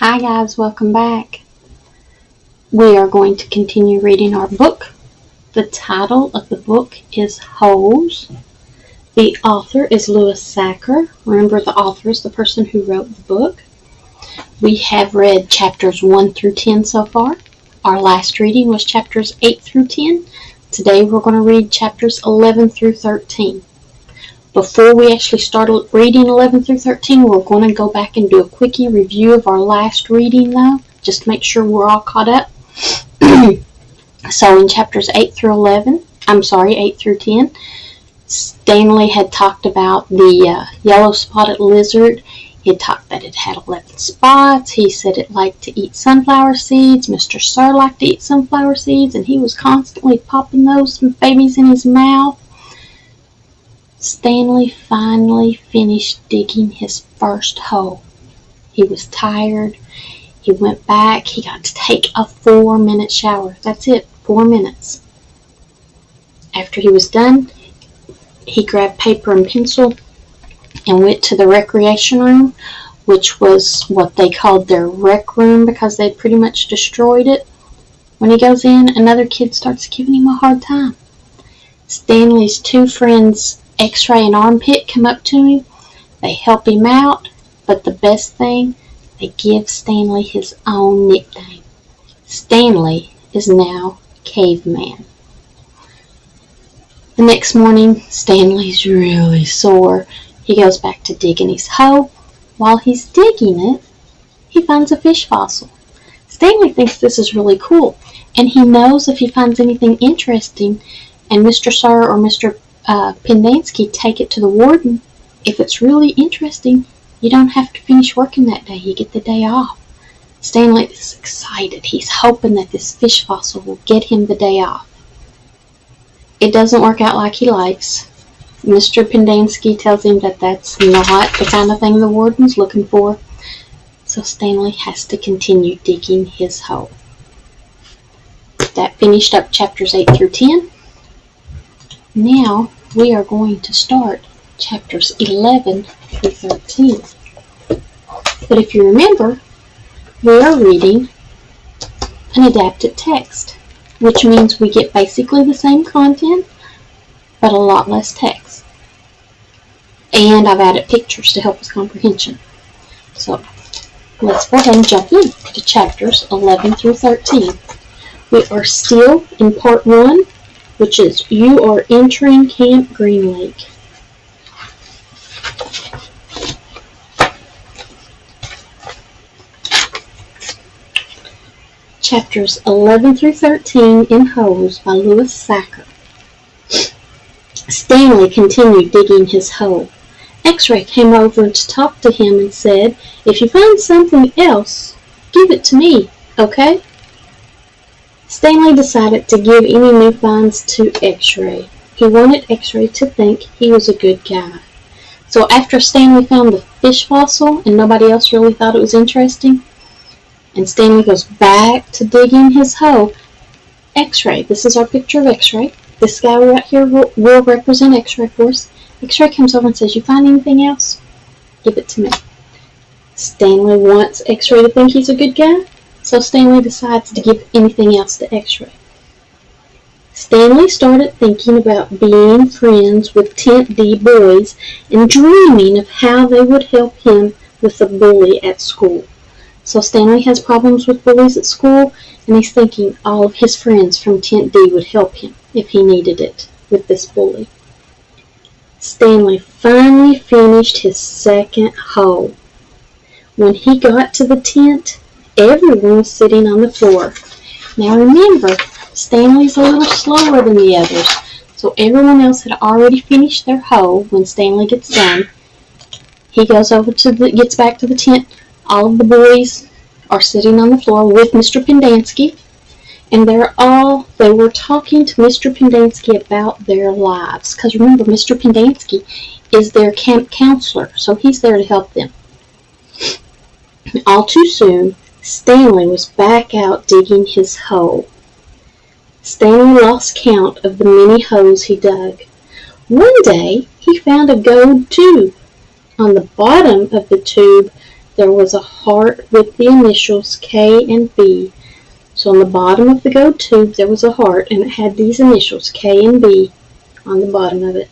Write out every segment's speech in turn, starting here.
Hi guys, welcome back. We are going to continue reading our book. The title of the book is Holes. The author is Louis Sacher. Remember, the author is the person who wrote the book. We have read chapters 1 through 10 so far. Our last reading was chapters 8 through 10. Today we're going to read chapters 11 through 13. Before we actually start reading 11 through 13, we're going to go back and do a quickie review of our last reading, though, just to make sure we're all caught up. So in chapters 8 through 10, Stanley had talked about the yellow spotted lizard. He had talked that it had 11 spots. He said it liked to eat sunflower seeds. Mr. Sir liked to eat sunflower seeds, and he was constantly popping those babies in his mouth. Stanley finally finished digging his first hole. He was tired. He went back. He got to take a 4-minute shower. That's it, 4 minutes. After he was done, he grabbed paper and pencil and went to the recreation room, which was what they called their rec room because they pretty much destroyed it. When he goes in, another kid starts giving him a hard time. Stanley's two friends, X-Ray and Armpit, come up to him. They help him out, but the best thing, they give Stanley his own nickname. Stanley is now Caveman. The next morning, Stanley's really sore. He goes back to digging his hole. While he's digging it, he finds a fish fossil. Stanley thinks this is really cool, and he knows if he finds anything interesting and Mr. Sir or Mr. Pendansky take it to the warden, if it's really interesting, you don't have to finish working that day. You get the day off. Stanley is excited. He's hoping that this fish fossil will get him the day off. It doesn't work out like he likes. Mr. Pendansky tells him that that's not the kind of thing the warden's looking for, so Stanley has to continue digging his hole. That finished up chapters 8 through 10. Now we are going to start chapters 11 through 13. But if you remember, we are reading an adapted text, which means we get basically the same content, but a lot less text. And I've added pictures to help with comprehension. So let's go ahead and jump in to chapters 11 through 13. We are still in part 1, which is You Are Entering Camp Green Lake. Chapters 11 through 13 in Holes by Louis Sacher. Stanley continued digging his hole. X-Ray came over to talk to him and said, "If you find something else, give it to me, okay?" Stanley decided to give any new finds to X-Ray. He wanted X-Ray to think he was a good guy. So after Stanley found the fish fossil and nobody else really thought it was interesting, and Stanley goes back to digging his hole, X-Ray, this is our picture of X-Ray. This guy right here will represent X-Ray for us. X-Ray comes over and says, "You find anything else? Give it to me." Stanley wants X-Ray to think he's a good guy, so Stanley decides to give anything else to X-Ray. Stanley started thinking about being friends with Tent D boys and dreaming of how they would help him with a bully at school. So Stanley has problems with bullies at school, and he's thinking all of his friends from Tent D would help him if he needed it with this bully. Stanley finally finished his second hole. When he got to the tent, everyone was sitting on the floor. Now remember, Stanley's a little slower than the others, so everyone else had already finished their hole when Stanley gets done. He goes over gets back to the tent. All of the boys are sitting on the floor with Mr. Pendansky, and they were talking to Mr. Pendansky about their lives, because remember, Mr. Pendansky is their camp counselor, so he's there to help them. All too soon, Stanley was back out digging his hole. Stanley lost count of the many holes he dug. One day, he found a gold tube. On the bottom of the tube, there was a heart with the initials K and B. So on the bottom of the gold tube there was a heart, and it had these initials K and B on the bottom of it.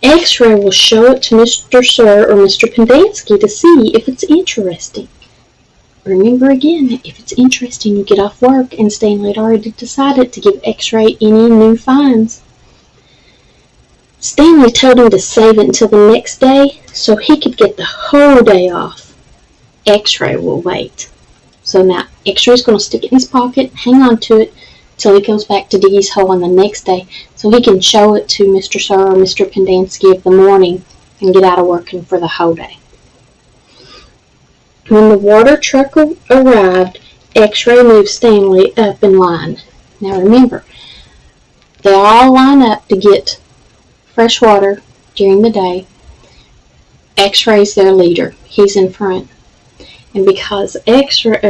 X-ray will show it to Mr. Sir or Mr. Pendanski to see if it's interesting. Remember again, if it's interesting, you get off work, and Stanley had already decided to give X-ray any new finds. Stanley told him to save it until the next day so he could get the whole day off. X-ray will wait. So now X-ray's going to stick it in his pocket, hang on to it till he goes back to Diggy's hole on the next day so he can show it to Mr. Sir or Mr. Pendanski of the morning and get out of working for the whole day. When the water truck arrived, X-ray moved Stanley up in line. Now remember, they all line up to get fresh water during the day. X-ray's their leader. He's in front. And because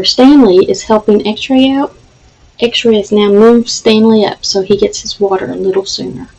Stanley is helping X-ray out, X-ray has now moved Stanley up so he gets his water a little sooner.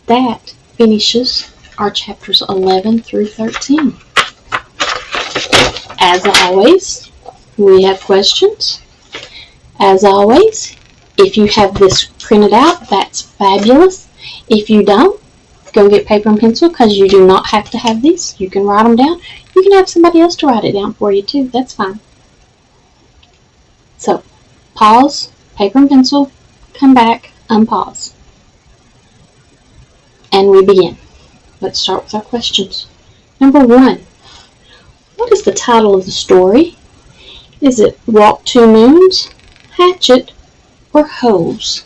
That finishes our chapters 11 through 13. As always, we have questions. As always, if you have this printed out, that's fabulous. If you don't, go get paper and pencil, because you do not have to have these. You can write them down. You can have somebody else to write it down for you too. That's fine. So, pause, paper and pencil, come back, unpause. And we begin. Let's start with our questions. Number 1. What is the title of the story? Is it Walk Two Moons, Hatchet, or Hose?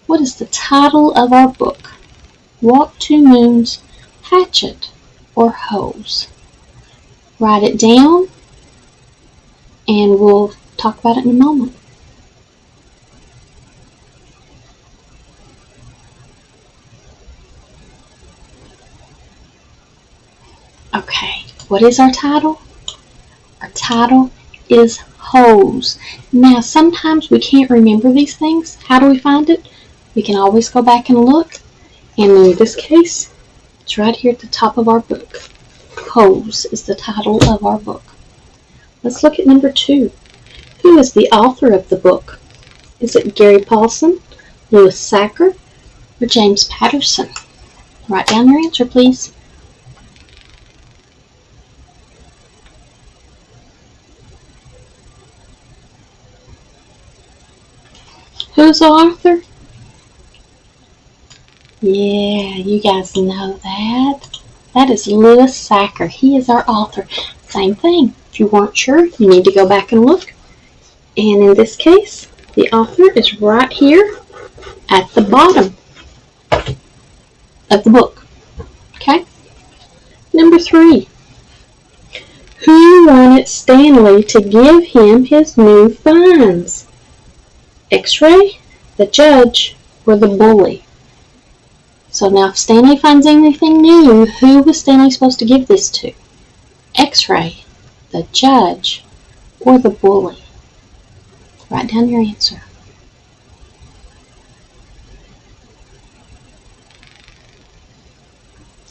What is the title of our book? Walk Two Moons, Hatchet, or Hose? Write it down, and we'll talk about it in a moment. Okay, what is our title? Our title is Hose. Now, sometimes we can't remember these things. How do we find it? We can always go back and look. And in this case, it's right here at the top of our book. Hose is the title of our book. Let's look at number 2. Who is the author of the book? Is it Gary Paulson, Louis Sacher, or James Patterson? Write down your answer, please. Who's the author? Yeah, you guys know that. That is Louis Sacher. He is our author. Same thing. If you weren't sure, you need to go back and look. And in this case, the author is right here at the bottom of the book. Okay? Number 3. Who wanted Stanley to give him his new finds? X-ray, the judge, or the bully? So now if Stanley finds anything new, who was Stanley supposed to give this to? X-ray, the judge, or the bully? Write down your answer.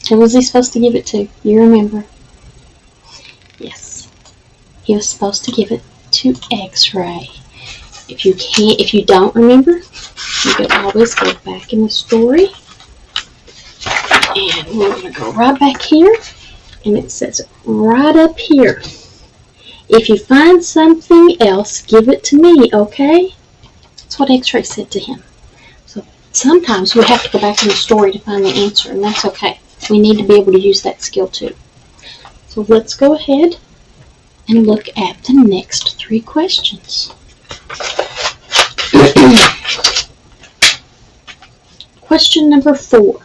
Who was he supposed to give it to? You remember? Yes. He was supposed to give it to X-ray. If you don't remember, you can always go back in the story. And we're going to go right back here. And it says right up here, if you find something else, give it to me, okay? That's what X-ray said to him. So sometimes we have to go back in the story to find the answer, and that's okay. We need to be able to use that skill too. So let's go ahead and look at the next 3 questions. Question number 4.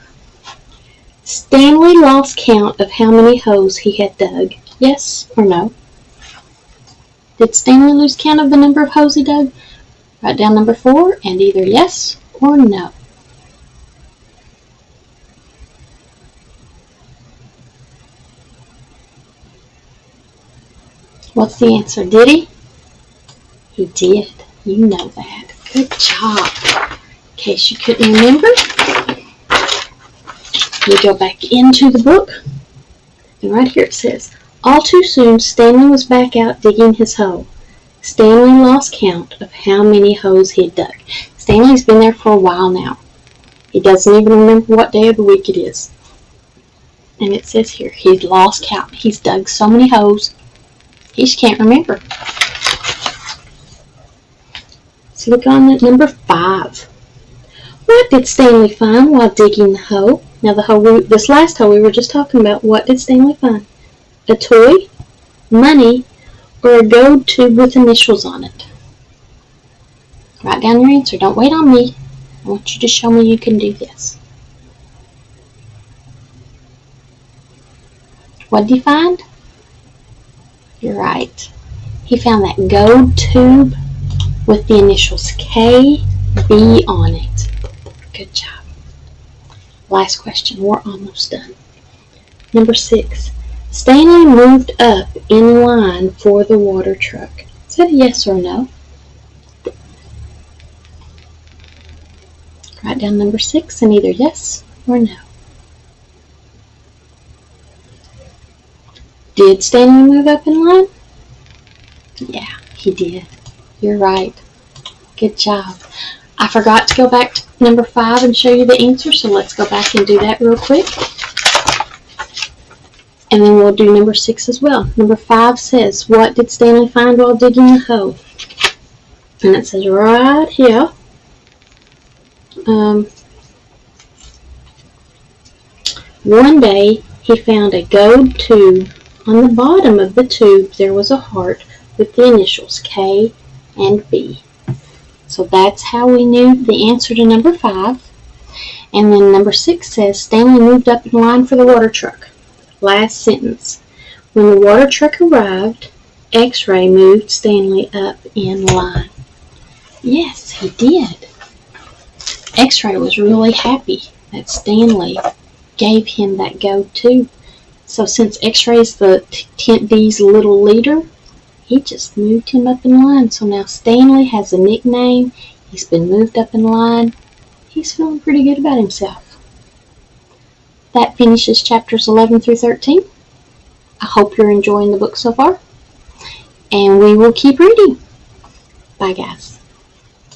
Stanley lost count of how many holes he had dug. Yes or no? Did Stanley lose count of the number of holes he dug? Write down number 4 and either yes or no. What's the answer? Did he? He did. You know that. Good job. In case you couldn't remember, you go back into the book And right here it says, all too soon Stanley was back out digging his hole. Stanley lost count of how many holes he had dug. Stanley's been there for a while now. He doesn't even remember what day of the week it is. And it says here, he's lost count. He's dug so many holes, he just can't remember. So look on at number 5. What did Stanley find while digging the hole? Now this last hole we were just talking about, what did Stanley find? A toy, money, or a gold tube with initials on it? Write down your answer. Don't wait on me. I want you to show me you can do this. What did he find? You're right. He found that gold tube with the initials KB on it. Good job. Last question. We're almost done. Number 6. Stanley moved up in line for the water truck. Is that a yes or no? Write down number 6 and either yes or no. Did Stanley move up in line? Yeah, he did. You're right. Good job. I forgot to go back to number 5 and show you the answer, so let's go back and do that real quick. And then we'll do number 6 as well. Number 5 says, what did Stanley find while digging the hole? And it says right here. One day he found a gold tube. On the bottom of the tube there was a heart with the initials K and B. So that's how we knew the answer to number 5. And then number 6 says, Stanley moved up in line for the water truck. Last sentence. When the water truck arrived, X-Ray moved Stanley up in line. Yes, he did. X-Ray was really happy that Stanley gave him that gold tube. So since X-Ray's the Tent B's little leader, he just moved him up in line. So now Stanley has a nickname. He's been moved up in line. He's feeling pretty good about himself. That finishes chapters 11 through 13. I hope you're enjoying the book so far. And we will keep reading. Bye, guys.